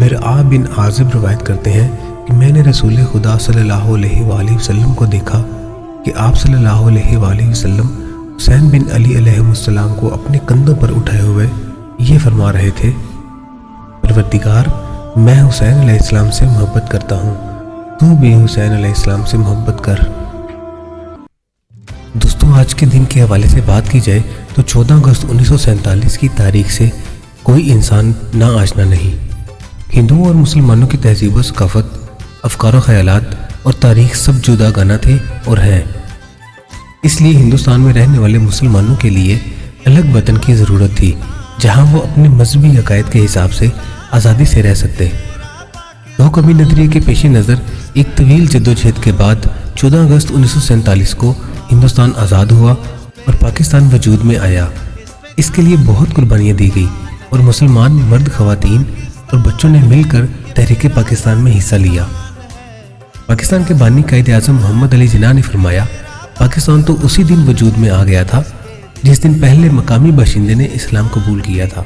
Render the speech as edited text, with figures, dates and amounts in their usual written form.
برعا بن عازب روایت کرتے ہیں کہ میں نے رسول خدا صلی اللہ علیہ وآلہ وسلم کو دیکھا کہ آپ صلی اللہ علیہ وآلہ وسلم حسین بن علی علیہ السلام کو اپنے کندھوں پر اٹھائے ہوئے یہ فرما رہے تھے، پروردگار، میں حسین علیہ السلام سے محبت کرتا ہوں، تو بھی حسین علیہ السلام سے محبت کر۔ دوستو، آج کے دن کے حوالے سے بات کی جائے تو 14 اگست 1947 کی تاریخ سے کوئی انسان نا آشنا نہیں۔ ہندوؤں اور مسلمانوں کی تہذیب و ثقافت، افکار و خیالات اور تاریخ سب جدا گانا تھے اور ہیں۔ اس لیے ہندوستان میں رہنے والے مسلمانوں کے لیے الگ وطن کی ضرورت تھی جہاں وہ اپنے مذہبی عقائد کے حساب سے آزادی سے رہ سکتے۔ دو کمی نظریے کے پیش نظر ایک طویل جدوجہد کے بعد 14 اگست 1947 کو ہندوستان آزاد ہوا اور پاکستان وجود میں آیا۔ اس کے لیے بہت قربانیاں دی گئی اور مسلمان مرد، خواتین اور بچوں نے مل کر تحریک پاکستان میں حصہ لیا۔ پاکستان کے بانی قائد اعظم محمد علی جناح نے فرمایا، پاکستان تو اسی دن وجود میں آ گیا تھا جس دن پہلے مقامی باشندے نے اسلام قبول کیا تھا۔